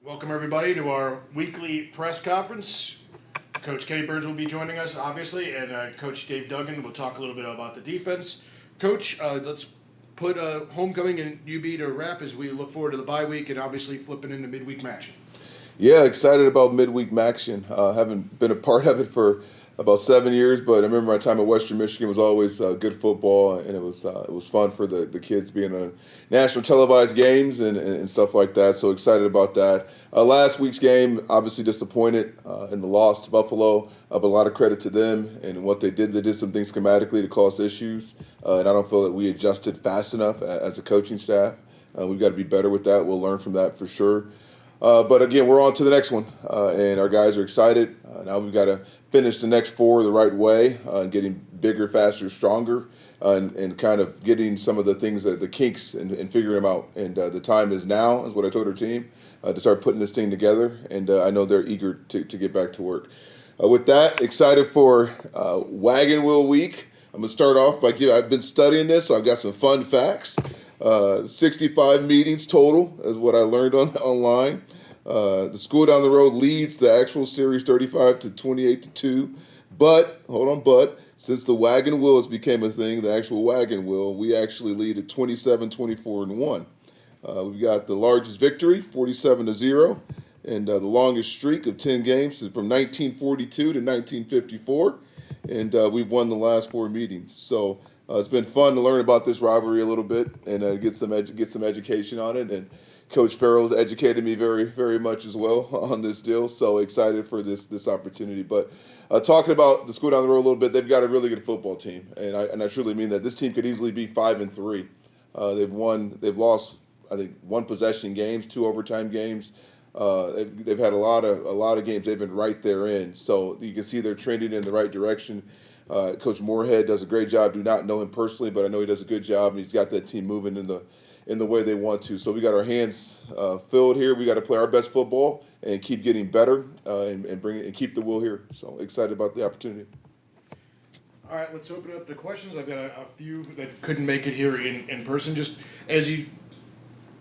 Welcome, everybody, to our weekly press conference. Coach Kenny Burns will be joining us, obviously, and Coach Dave Duggan will talk a little bit about the defense. Coach, let's put homecoming and UB to wrap as we look forward to the bye week and obviously flipping into midweek action. Yeah, excited about midweek action. Haven't been a part of it for about 7 years, but I remember my time at Western Michigan was always good football, and it was fun for the kids being on national televised games and stuff like that. So excited about that. Last week's game, obviously disappointed in the loss to Buffalo, but a lot of credit to them and what they did. They did some things schematically to cause issues, and I don't feel that we adjusted fast enough as a coaching staff. We've got to be better with that. We'll learn from that for sure. But again, we're on to the next one, and our guys are excited. Now we've got to finish the next four the right way, getting bigger, faster, stronger, and kind of getting some of the things, that the kinks, and figuring them out. And the time is now, is what I told our team, to start putting this thing together. And I know they're eager to get back to work. With that, excited for Wagon Wheel Week. I'm going to start off by I've been studying this, so I've got some fun facts. 65 meetings total is what I learned online. The school down the road leads the actual series 35 to 28 to 2. But, since the wagon wheels became a thing, the actual wagon wheel, we actually lead at 27, 24, and 1. We've got the largest victory, 47 to 0, and the longest streak of 10 games from 1942 to 1954. And we've won the last four meetings. So it's been fun to learn about this rivalry a little bit and get some education on it. And Coach Farrell's educated me very, very much as well on this deal. So excited for this opportunity. But talking about the school down the road a little bit, they've got a really good football team, and I truly mean that. This team could easily be 5-3. They've lost, I think, one possession games, two overtime games. They've had a lot of games they've been right there in. So you can see they're trending in the right direction. Coach Moorhead does a great job. Do not know him personally, but I know he does a good job, and he's got that team moving in the way they want to. So we got our hands filled here. We got to play our best football and keep getting better and keep the will here. So excited about the opportunity. All right, let's open up the questions. I've got a few that couldn't make it here in person. Just as you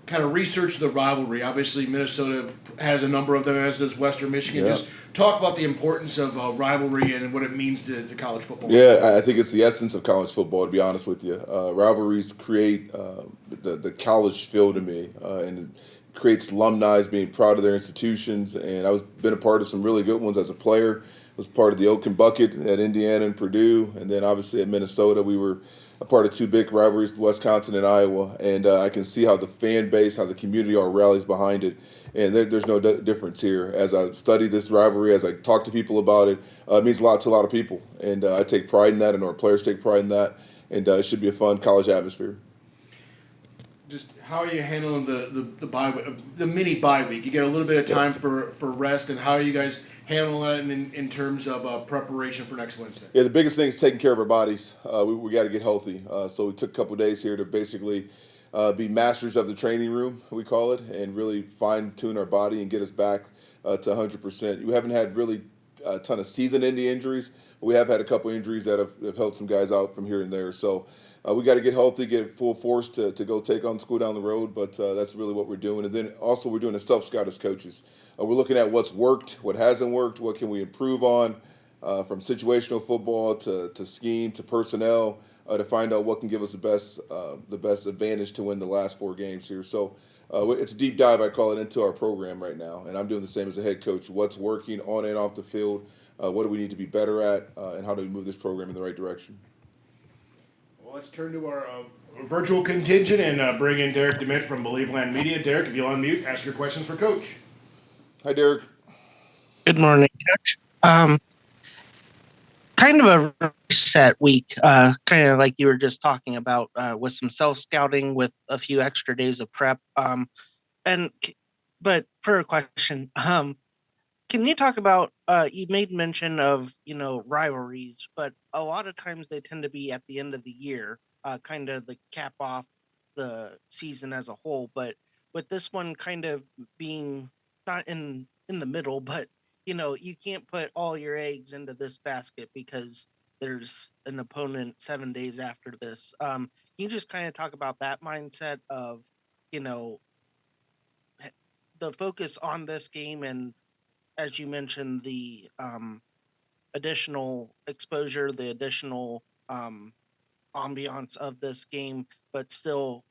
kind of research the rivalry, obviously Minnesota has a number of them, as does Western Michigan. Yeah. Just talk about the importance of rivalry and what it means to college football. Yeah, I think it's the essence of college football, to be honest with you. Rivalries create the college feel to me, and it creates alumni being proud of their institutions. And been a part of some really good ones as a player. Was part of the Oak and Bucket at Indiana and Purdue, and then obviously at Minnesota we were a part of two big rivalries, Wisconsin and Iowa. And I can see how the fan base, how the community all rallies behind it. And there's no difference here. As I study this rivalry, as I talk to people about it, it means a lot to a lot of people. And I take pride in that, and our players take pride in that. And it should be a fun college atmosphere. Just how are you handling the mini bye week? You get a little bit of time for rest, and how are you guys handling that in terms of preparation for next Wednesday? Yeah, the biggest thing is taking care of our bodies. We got to get healthy. So we took a couple of days here to basically be masters of the training room, we call it, and really fine-tune our body and get us back to 100%. We haven't had really a ton of season-ending injuries, but we have had a couple injuries that have helped some guys out from here and there. So we got to get healthy, get full force to go take on school down the road, but that's really what we're doing. And then also we're doing a self-scout as coaches. We're looking at what's worked, what hasn't worked, what can we improve on, from situational football to scheme to personnel, to find out what can give us the best advantage to win the last four games here. So it's a deep dive, I call it, into our program right now, and I'm doing the same as a head coach. What's working on and off the field? What do we need to be better at, and how do we move this program in the right direction? Well, let's turn to our virtual contingent and bring in Derek DeMint from Believe Land Media. Derek, if you'll unmute, ask your questions for Coach. Hi, Derek. Good morning, Coach. Kind of a reset week, kind of like you were just talking about, with some self-scouting, with a few extra days of prep. But for a question, can you talk about, you made mention of, rivalries, but a lot of times they tend to be at the end of the year, kind of the cap off the season as a whole. But with this one kind of being not in the middle, but you can't put all your eggs into this basket because there's an opponent 7 days after this. Can you just kind of talk about that mindset of, the focus on this game, and as you mentioned, the additional exposure, the additional ambiance of this game, but still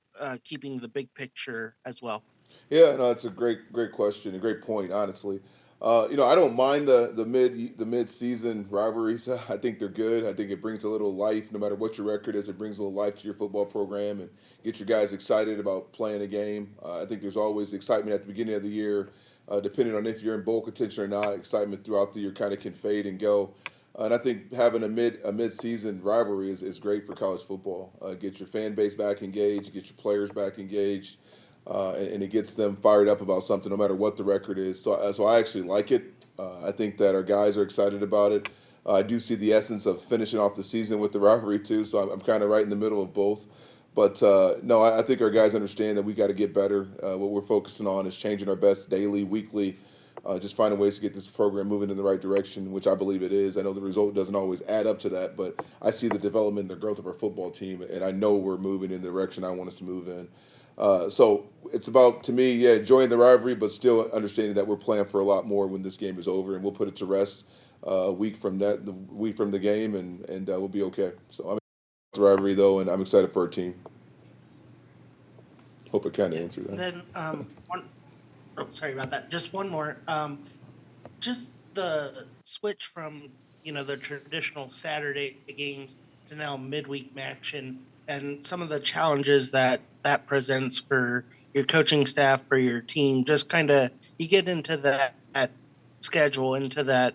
keeping the big picture as well. Yeah, no, that's a great question, a great point, honestly. I don't mind the mid season rivalries. I think they're good. I think it brings a little life, no matter what your record is. It brings a little life to your football program and get your guys excited about playing a game. I think there's always excitement at the beginning of the year, depending on if you're in bowl contention or not. Excitement throughout the year kind of can fade and go. And I think having a mid season rivalry is great for college football. Get your fan base back engaged, get your players back engaged, and it gets them fired up about something, no matter what the record is. So I actually like it. I think that our guys are excited about it. I do see the essence of finishing off the season with the rivalry too. So I'm kind of right in the middle of both. But no, I think our guys understand that we got to get better. What we're focusing on is changing our best daily, weekly, just finding ways to get this program moving in the right direction, which I believe it is. I know the result doesn't always add up to that, but I see the development and the growth of our football team, and I know we're moving in the direction I want us to move in. So it's about, to me, yeah, enjoying the rivalry, but still understanding that we're playing for a lot more when this game is over, and we'll put it to rest a week from the week from the game, and we'll be okay. So I'm excited about the rivalry though, and I'm excited for our team. Hope it kind of answered And that. then sorry about that. Just one more. Just the switch from the traditional Saturday games to now midweek action, and some of the challenges that presents for your coaching staff, for your team. Just kind of you get into that schedule, into that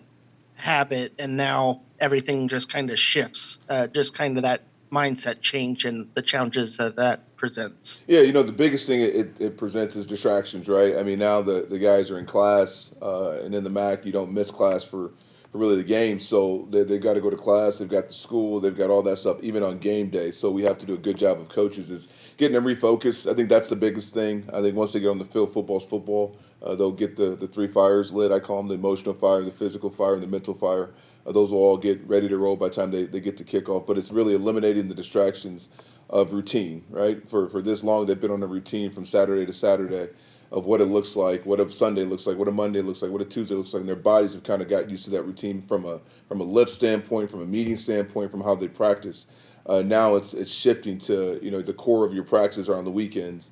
habit, and now everything just kind of shifts. Just kind of that mindset change and the challenges that presents. Yeah, the biggest thing it presents is distractions, right? I mean, now the guys are in class, and in the MAC, you don't miss class for really the game. So they've got to go to class, they've got the school, they've got all that stuff, even on game day. So we have to do a good job of coaches is getting them refocused. I think that's the biggest thing. I think once they get on the field, football's football. They'll get the three fires lit, I call them, the emotional fire, the physical fire, and the mental fire. Those will all get ready to roll by the time they get to kickoff. But it's really eliminating the distractions of routine, right? For this long, they've been on a routine from Saturday to Saturday of what it looks like, what a Sunday looks like, what a Monday looks like, what a Tuesday looks like, and their bodies have kind of got used to that routine from a lift standpoint, from a meeting standpoint, from how they practice. Now it's shifting to the core of your practices are on the weekends,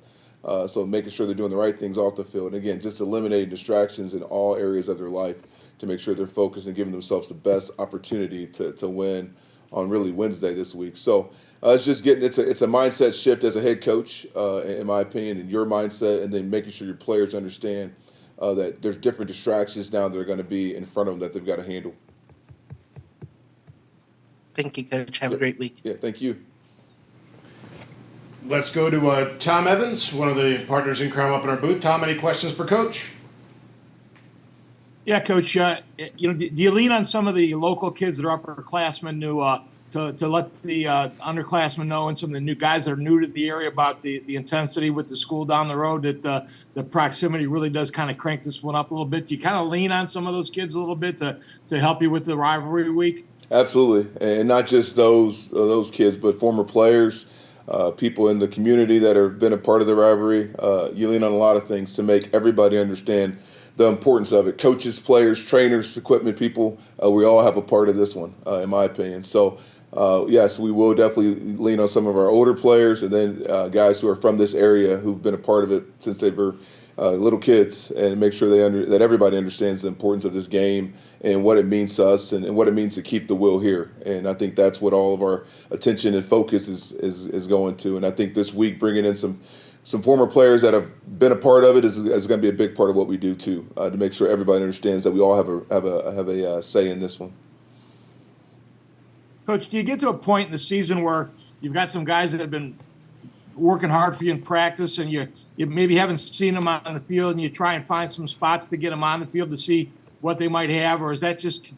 so making sure they're doing the right things off the field. And again, just eliminating distractions in all areas of their life to make sure they're focused and giving themselves the best opportunity to win on really Wednesday this week. So it's just it's a mindset shift as a head coach, in my opinion, and your mindset, and then making sure your players understand that there's different distractions now that are going to be in front of them that they've got to handle. Thank you, Coach. Have a Yep. great week. Yeah, thank you. Let's go to Tom Evans, one of the partners in crime up in our booth. Tom, any questions for Coach? Yeah, Coach. Do you lean on some of the local kids that are upperclassmen to let the underclassmen know, and some of the new guys that are new to the area, about the intensity with the school down the road, that the proximity really does kind of crank this one up a little bit? Do you kind of lean on some of those kids a little bit to help you with the rivalry week? Absolutely, and not just those kids, but former players, people in the community that have been a part of the rivalry. You lean on a lot of things to make everybody understand the importance of it. Coaches, players, trainers, equipment people, we all have a part of this one, in my opinion. So, yes, we will definitely lean on some of our older players, and then guys who are from this area who've been a part of it since they were little kids, and make sure that everybody understands the importance of this game and what it means to us, and what it means to keep the will here. And I think that's what all of our attention and focus is going to. And I think this week bringing in some former players that have been a part of it is going to be a big part of what we do too, to make sure everybody understands that we all have a say in this one. Coach, do you get to a point in the season where you've got some guys that have been working hard for you in practice, and you maybe haven't seen them on the field, and you try and find some spots to get them on the field to see what they might have, or is that just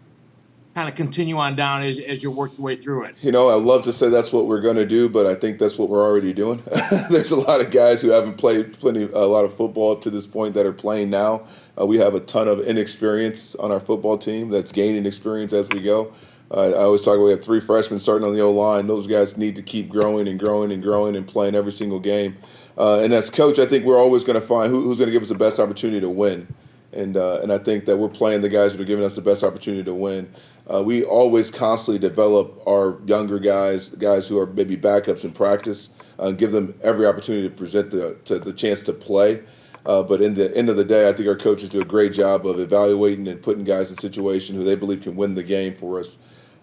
kind of continue on down as you work your way through it? I'd love to say that's what we're going to do, but I think that's what we're already doing. There's a lot of guys who haven't played a lot of football to this point that are playing now. We have a ton of inexperience on our football team that's gaining experience as we go. I always talk about we have 3 freshmen starting on the O-line. Those guys need to keep growing and growing and growing and playing every single game. And as coach, I think we're always going to find who's going to give us the best opportunity to win. And I think that we're playing the guys that are giving us the best opportunity to win. We always constantly develop our younger guys who are maybe backups in practice, give them every opportunity to present the chance to play. But in the end of the day, I think our coaches do a great job of evaluating and putting guys in situations who they believe can win the game for us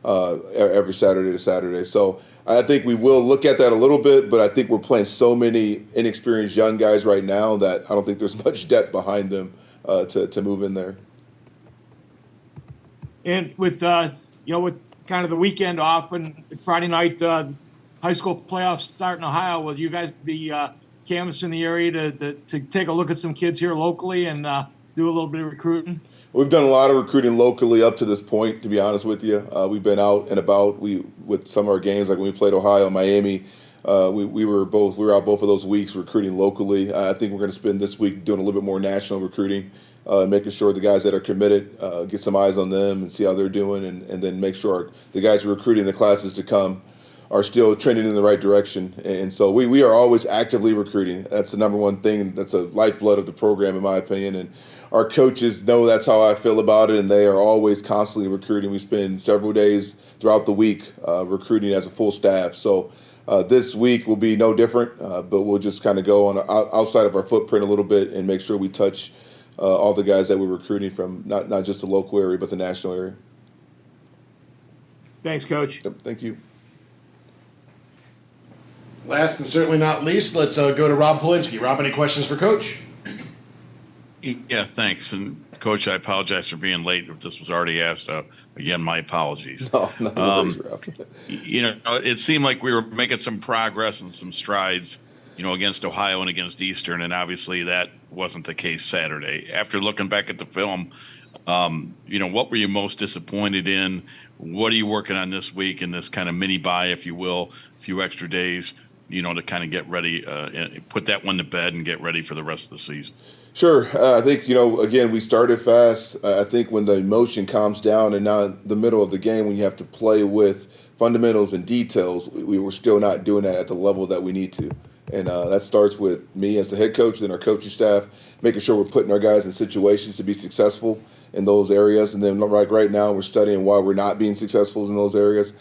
every Saturday to Saturday. So I think we will look at that a little bit, but I think we're playing so many inexperienced young guys right now that I don't think there's much depth behind them to move in there. And with with kind of the weekend off and Friday night high school playoffs start in Ohio, will you guys be canvassing the area to take a look at some kids here locally and do a little bit of recruiting? We've done a lot of recruiting locally up to this point, to be honest with you. We've been out and about. With some of our games, like when we played Ohio, Miami, we were out both of those weeks recruiting locally. I think we're going to spend this week doing a little bit more national recruiting, making sure the guys that are committed get some eyes on them and see how they're doing, and then make sure the guys we're recruiting the classes to come are still trending in the right direction. And so we are always actively recruiting. That's the number one thing. That's a lifeblood of the program, in my opinion. And our coaches know that's how I feel about it, and they are always constantly recruiting. We spend several days throughout the week recruiting as a full staff. So this week will be no different, but we'll just kind of go on outside of our footprint a little bit and make sure we touch all the guys that we're recruiting from, not just the local area, but the national area. Thanks, Coach. Yep, thank you. Last and certainly not least, let's go to Rob Polinsky. Rob, any questions for Coach? Yeah, thanks. And Coach, I apologize for being late. If this was already asked, again, my apologies. No worries, Rob. It seemed like we were making some progress and some strides, against Ohio and against Eastern, and obviously that wasn't the case Saturday. After looking back at the film, what were you most disappointed in? What are you working on this week in this kind of mini bye, if you will, a few extra days, to kind of get ready, put that one to bed and get ready for the rest of the season? Sure. I think, again, we started fast. I think when the emotion calms down and now in the middle of the game when you have to play with fundamentals and details, we were still not doing that at the level that we need to. And that starts with me as the head coach, then our coaching staff, making sure we're putting our guys in situations to be successful in those areas. And then like right now, we're studying why we're not being successful in those areas.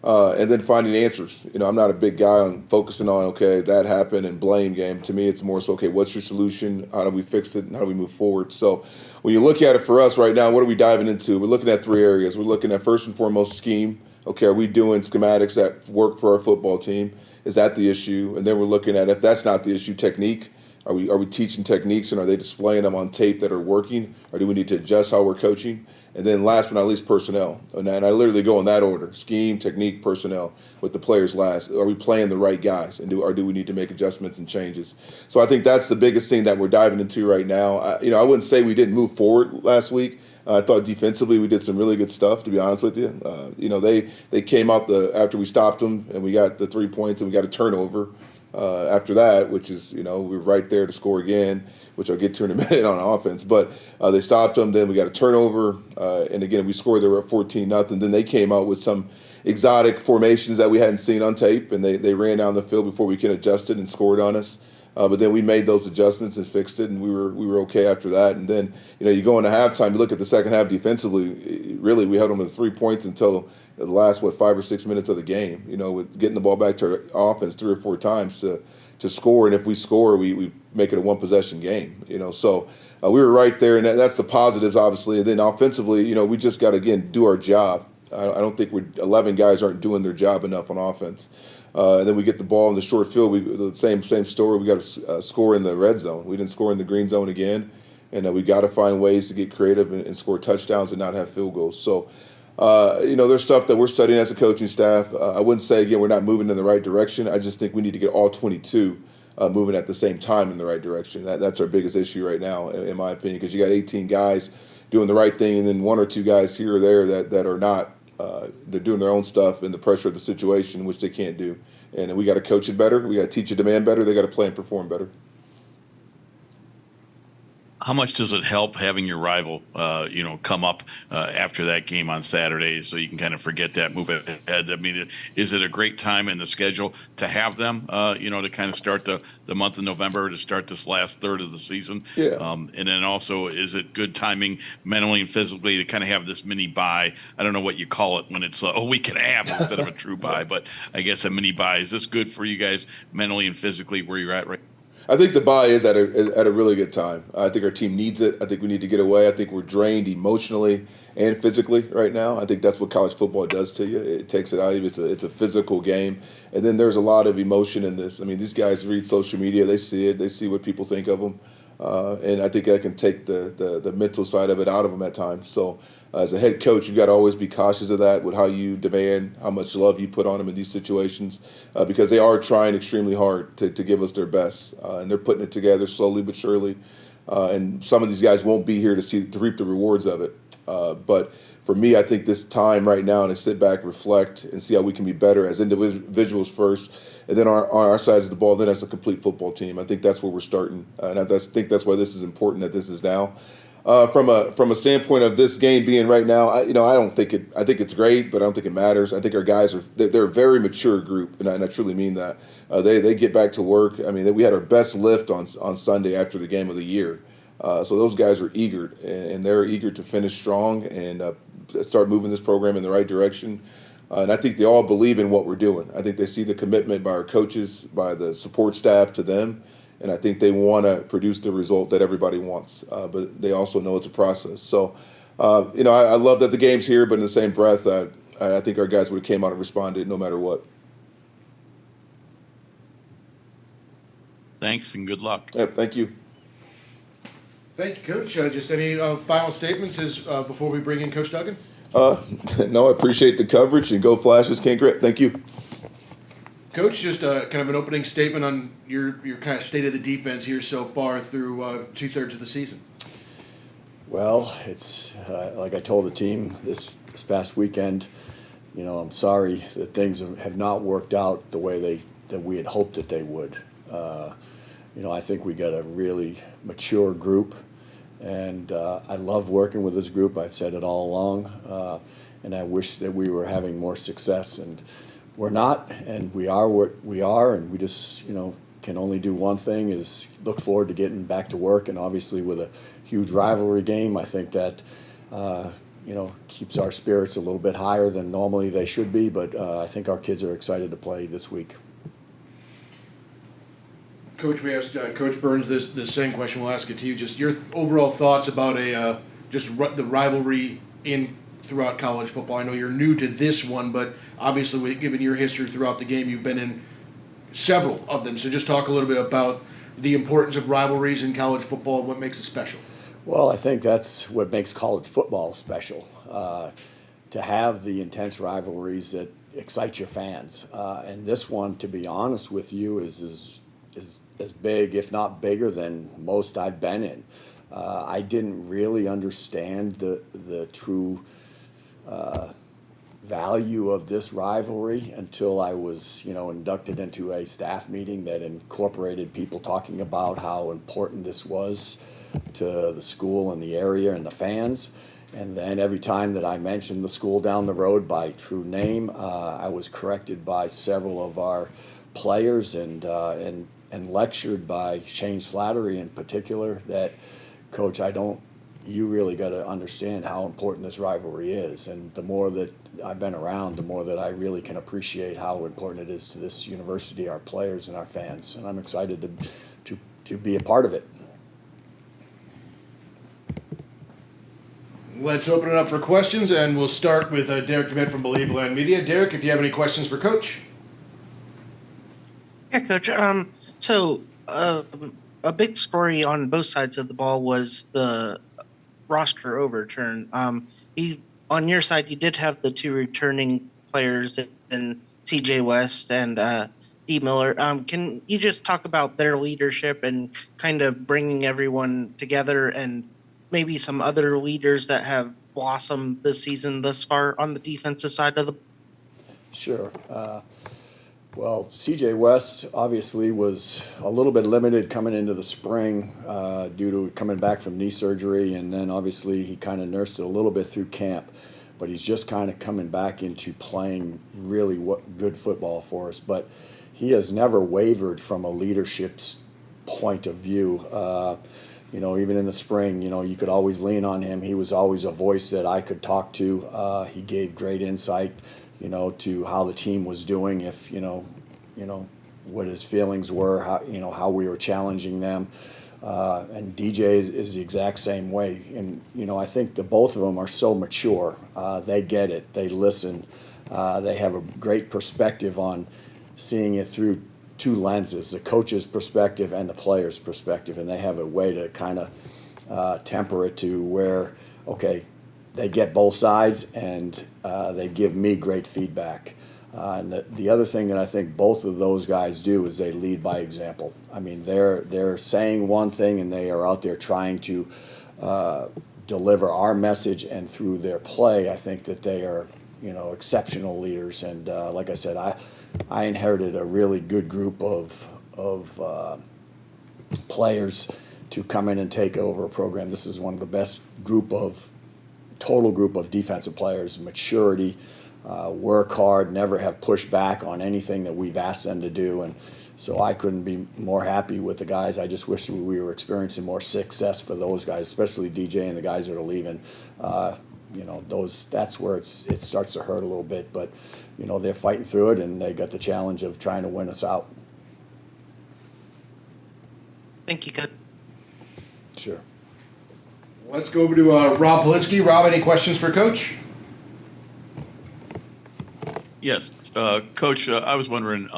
And then finding answers. I'm not a big guy on focusing on, okay, that happened and blame game. To me, it's more so, okay, what's your solution? How do we fix it? And how do we move forward? So when you look at it for us right now, what are we diving into? We're looking at 3 areas. We're looking at, first and foremost, scheme. Okay, are we doing schematics that work for our football team? Is that the issue? And then we're looking at, if that's not the issue, technique. Are we teaching techniques, and are they displaying them on tape that are working? Or do we need to adjust how we're coaching? And then last but not least, personnel. And I literally go in that order: scheme, technique, personnel, with the players last. Are we playing the right guys? And do we need to make adjustments and changes? So I think that's the biggest thing that we're diving into right now. I wouldn't say we didn't move forward last week. I thought defensively we did some really good stuff, to be honest with you. They came out after we stopped them and we got the 3 points and we got a turnover after that, which is, we were right there to score again, which I'll get to in a minute on offense. But they stopped them. Then we got a turnover. And again, we scored. They were at 14-0. Then they came out with some exotic formations that we hadn't seen on tape. And they ran down the field before we could adjust it and scored on us. But then we made those adjustments and fixed it, and we were okay after that. And then, you go into halftime, you look at the second half defensively, really we held them to 3 points until the last, 5 or 6 minutes of the game, with getting the ball back to our offense 3 or 4 times to score. And if we score, we make it a one-possession game, So we were right there, and that's the positives, obviously. And then offensively, we just got to, again, do our job. I don't think 11 guys aren't doing their job enough on offense. And then we get the ball in the short field. The same story. We got to score in the red zone. We didn't score in the green zone again, and we got to find ways to get creative and score touchdowns and not have field goals. So, there's stuff that we're studying as a coaching staff. I wouldn't say again we're not moving in the right direction. I just think we need to get all 22 moving at the same time in the right direction. That's our biggest issue right now, in my opinion, because you got 18 guys doing the right thing, and then 1 or 2 guys here or there that are not. They're doing their own stuff in the pressure of the situation, which they can't do. And we got to coach it better. We got to teach a demand better. They got to play and perform better. How much does it help having your rival, come up after that game on Saturday, so you can kind of forget that, move ahead? I mean, is it a great time in the schedule to have them, to kind of start the month of November, to start this last third of the season? Yeah. And then also, is it good timing mentally and physically to kind of have this mini bye? I don't know what you call it when it's a week and a half instead of a true bye, but I guess a mini bye. Is this good for you guys mentally and physically where you're at right? I think the bye is at a really good time. I think our team needs it. I think we need to get away. I think we're drained emotionally and physically right now. I think that's what college football does to you. It takes it out of you. It's a physical game. And then there's a lot of emotion in this. I mean, these guys read social media. They see it. They see what people think of them. And I think that can take the mental side of it out of them at times. So as a head coach, you've got to always be cautious of that with how you demand, how much love you put on them in these situations, because they are trying extremely hard to give us their best. And they're putting it together slowly but surely. And some of these guys won't be here to reap the rewards of it. But for me, I think this time right now to sit back, reflect, and see how we can be better as individuals first, and then on our sides of the ball, then as a complete football team. I think that's where we're starting, and I think that's why this is important that this is now. From a standpoint of this game being right now, I don't think it. I think it's great, but I don't think it matters. I think our guys they're a very mature group, and I truly mean that. They get back to work. I mean, we had our best lift on Sunday after the game of the year. So those guys are eager, and they're eager to finish strong and start moving this program in the right direction. And I think they all believe in what we're doing. I think they see the commitment by our coaches, by the support staff to them, and I think they want to produce the result that everybody wants. But they also know it's a process. So, I love that the game's here, but in the same breath, I think our guys would have came out and responded no matter what. Thanks and good luck. Yep, thank you. Thank you, Coach. Just any final statements before we bring in Coach Duggan? No, I appreciate the coverage, and go Flashes, can't grit. Thank you. Coach, just kind of an opening statement on your kind of state of the defense here so far through 2/3 of the season. Well, it's like I told the team this past weekend. I'm sorry that things have not worked out the way that we had hoped that they would. I think we got a really mature group, and I love working with this group. I've said it all along, and I wish that we were having more success, and we're not, and we are what we are, and we just, can only do one thing, is look forward to getting back to work. And obviously with a huge rivalry game, I think that, keeps our spirits a little bit higher than normally they should be, but I think our kids are excited to play this week. Coach, we asked Coach Burns this same question. We'll ask it to you. Just your overall thoughts about the rivalry throughout college football. I know you're new to this one, but obviously, given your history throughout the game, you've been in several of them. So just talk a little bit about the importance of rivalries in college football and what makes it special. Well, I think that's what makes college football special, to have the intense rivalries that excite your fans. And this one, to be honest with you, is as big, if not bigger, than most I've been in. I didn't really understand the true value of this rivalry until I was, inducted into a staff meeting that incorporated people talking about how important this was to the school and the area and the fans. And then every time that I mentioned the school down the road by true name, I was corrected by several of our players and lectured by Shane Slattery in particular that, Coach, you really got to understand how important this rivalry is. And the more that I've been around, the more that I really can appreciate how important it is to this university, our players, and our fans. And I'm excited to be a part of it. Let's open it up for questions, and we'll start with Derek DeMett from Believe Land Media. Derek, if you have any questions for Coach. Yeah, Coach. So a big story on both sides of the ball was the roster overturn. On your side, you did have the two returning players in C.J. West and D. Miller. Can you just talk about their leadership and kind of bringing everyone together, and maybe some other leaders that have blossomed this season thus far on the defensive side of the? Sure. Well, CJ West obviously was a little bit limited coming into the spring due to coming back from knee surgery, and then obviously he kind of nursed it a little bit through camp. But he's just kind of coming back into playing really good football for us. But he has never wavered from a leadership point of view. Even in the spring, you could always lean on him. He was always a voice that I could talk to. He gave great insight, to how the team was doing, if what his feelings were, how we were challenging them. And DJ is the exact same way. And, I think the both of them are so mature. They get it. They listen. They have a great perspective on seeing it through two lenses, the coach's perspective and the player's perspective. And they have a way to kind of temper it to where, okay, they get both sides and they give me great feedback. And the other thing that I think both of those guys do is they lead by example. I mean, they're saying one thing and they are out there trying to deliver our message, and through their play, I think that they are, exceptional leaders. And like I said, I inherited a really good group of players to come in and take over a program. This is one of the best total group of defensive players, maturity. Work hard, never have pushed back on anything that we've asked them to do. And so I couldn't be more happy with the guys. I just wish we were experiencing more success for those guys, especially DJ and the guys that are leaving. That's where it starts to hurt a little bit. But, they're fighting through it, and they got the challenge of trying to win us out. Thank you, Coach. Sure. Let's go over to Rob Polinsky. Rob, any questions for Coach? Yes, Coach, I was wondering,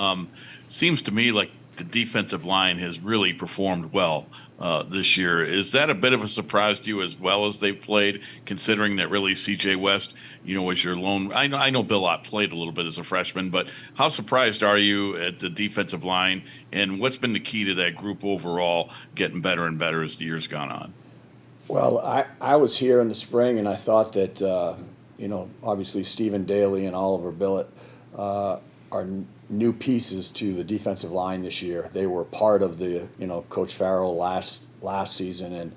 seems to me like the defensive line has really performed well this year. Is that a bit of a surprise to you as well as they played, considering that really CJ West, was your lone? I know Bill Ott played a little bit as a freshman, but how surprised are you at the defensive line, and what's been the key to that group overall getting better and better as the year's gone on? Well, I was here in the spring, and I thought that, obviously Stephen Daly and Oliver Billett are new pieces to the defensive line this year. They were part of the, Coach Farrell last season, and,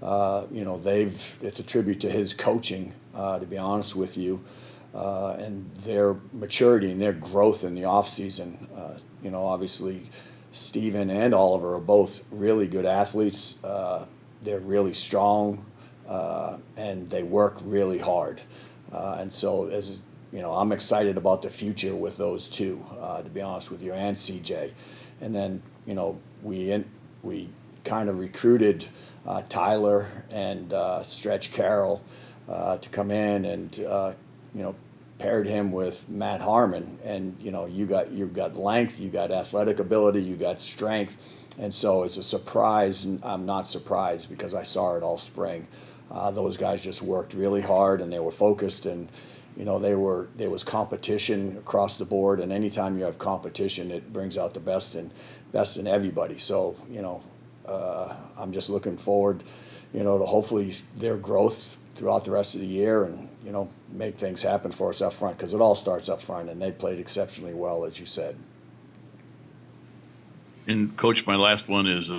it's a tribute to his coaching, to be honest with you, and their maturity and their growth in the offseason. Obviously Stephen and Oliver are both really good athletes. They're really strong, and they work really hard. And so, I'm excited about the future with those two, to be honest with you, and CJ. And then, we kind of recruited Tyler and Stretch Carroll to come in, and paired him with Matt Harmon. And you've got length, you got athletic ability, you got strength. And so it's a surprise, and I'm not surprised because I saw it all spring. Those guys just worked really hard, and they were focused, and there was competition across the board. And anytime you have competition, it brings out the best in everybody. So I'm just looking forward, to hopefully their growth throughout the rest of the year, and make things happen for us up front, because it all starts up front, and they played exceptionally well, as you said. And Coach, my last one is,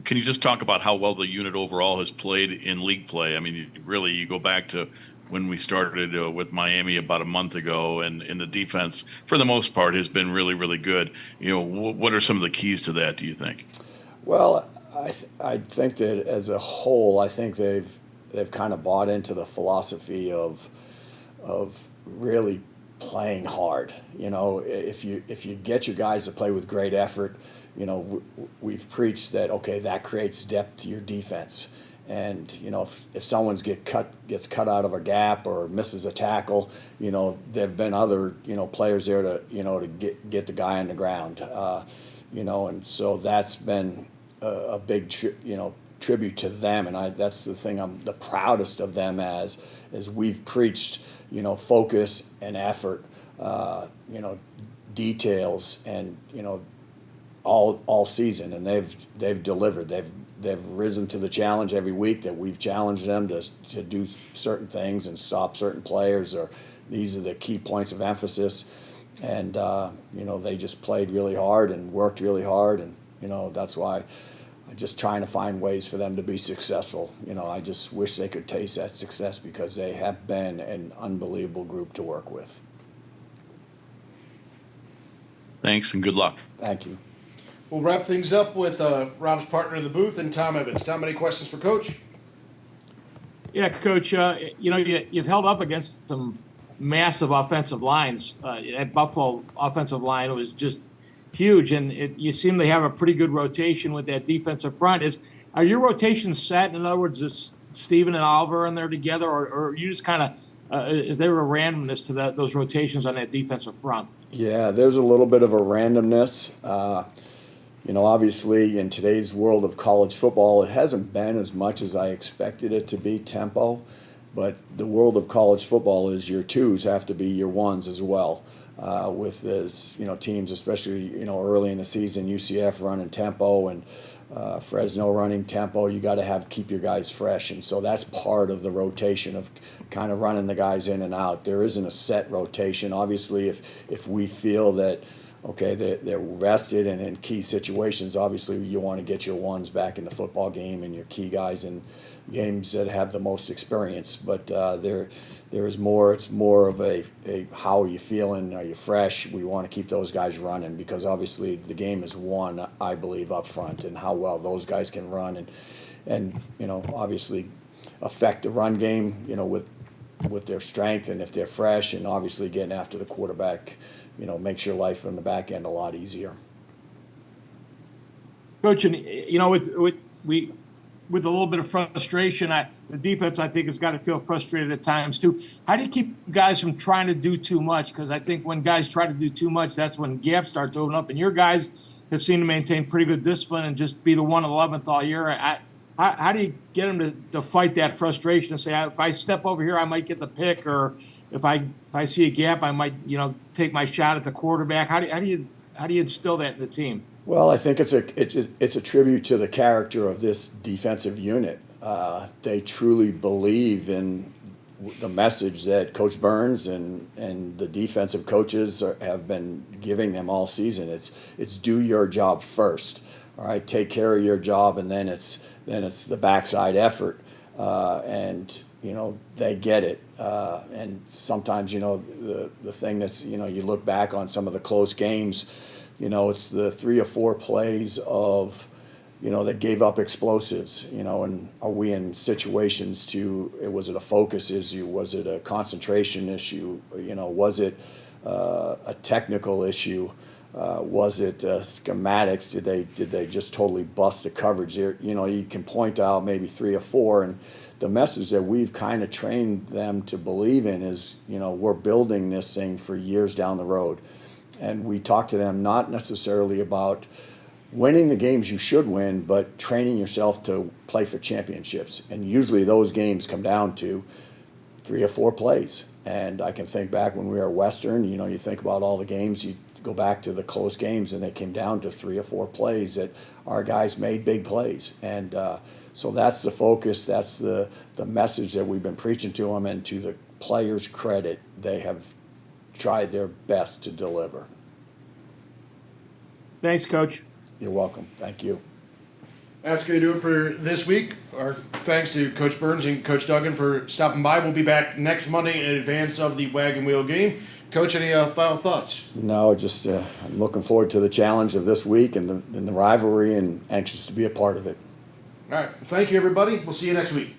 can you just talk about how well the unit overall has played in league play? I mean, you go back to when we started with Miami about a month ago, and the defense, for the most part, has been really, really good. What are some of the keys to that, do you think? Well, I think that as a whole, I think they've kind of bought into the philosophy of really playing hard. If you get your guys to play with great effort, we've preached that, okay, that creates depth to your defense. And if someone's gets cut out of a gap or misses a tackle, there've been other players there to get the guy on the ground. And so that's been a big tribute to them, and that's the thing I'm the proudest of them as we've preached focus and effort, details, and all season, and they've delivered. They've risen to the challenge every week that we've challenged them to do certain things and stop certain players, or these are the key points of emphasis. And, they just played really hard and worked really hard. And, that's why I'm just trying to find ways for them to be successful. I just wish they could taste that success because they have been an unbelievable group to work with. Thanks and good luck. Thank you. We'll wrap things up with Rob's partner in the booth and Tom Evans. Tom, any questions for Coach? Yeah, Coach, you've held up against some massive offensive lines. That Buffalo offensive line was just huge, and you seem to have a pretty good rotation with that defensive front. Are your rotations set? In other words, is Steven and Oliver in there together, or you just kind of is there a randomness to those rotations on that defensive front? Yeah, there's a little bit of a randomness. Obviously, in today's world of college football, it hasn't been as much as I expected it to be tempo. But the world of college football is your twos have to be your ones as well. With this, teams, especially early in the season, UCF running tempo and Fresno running tempo. You got to keep your guys fresh, and so that's part of the rotation of kind of running the guys in and out. There isn't a set rotation. Obviously, if we feel that they're rested and in key situations, obviously you want to get your ones back in the football game and your key guys in games that have the most experience. But there is more. It's more of a how are you feeling? Are you fresh? We want to keep those guys running because obviously the game is won, I believe, up front, and how well those guys can run and obviously affect the run game with their strength, and if they're fresh, and obviously getting after the quarterback makes your life on the back end a lot easier. Coach, and with a little bit of frustration, the defense, I think, has got to feel frustrated at times too. How do you keep guys from trying to do too much? Because I think when guys try to do too much, that's when gaps start to open up. And your guys have seemed to maintain pretty good discipline and just be the 111th all year. How do you get them to fight that frustration and say, if I step over here, I might get the pick, or if I see a gap, I might take my shot at the quarterback? How do you instill that in the team? Well, I think it's a tribute to the character of this defensive unit. They truly believe in the message that Coach Burns and the defensive coaches have been giving them all season. It's do your job first. All right, take care of your job, and then it's the backside effort. And they get it. And sometimes the thing that's you look back on some of the close games. It's the 3 or 4 plays of, that gave up explosives, and are we in situations was it a focus issue? Was it a concentration issue? Was it a technical issue? Was it schematics? Did they just totally bust the coverage there? You can point out maybe 3 or 4, and the message that we've kind of trained them to believe in is, we're building this thing for years down the road. And we talk to them not necessarily about winning the games you should win, but training yourself to play for championships. And usually those games come down to 3 or 4 plays. And I can think back when we were at Western, you think about all the games, you go back to the close games, and they came down to 3 or 4 plays that our guys made big plays. And so that's the focus, that's the message that we've been preaching to them, and to the players' credit, they have tried their best to deliver. Thanks, Coach. You're welcome. Thank you. That's going to do it for this week. Our thanks to Coach Burns and Coach Duggan for stopping by. We'll be back next Monday in advance of the Wagon Wheel game. Coach, any final thoughts? No, just I'm looking forward to the challenge of this week and the rivalry, and anxious to be a part of it. All right. Thank you, everybody. We'll see you next week.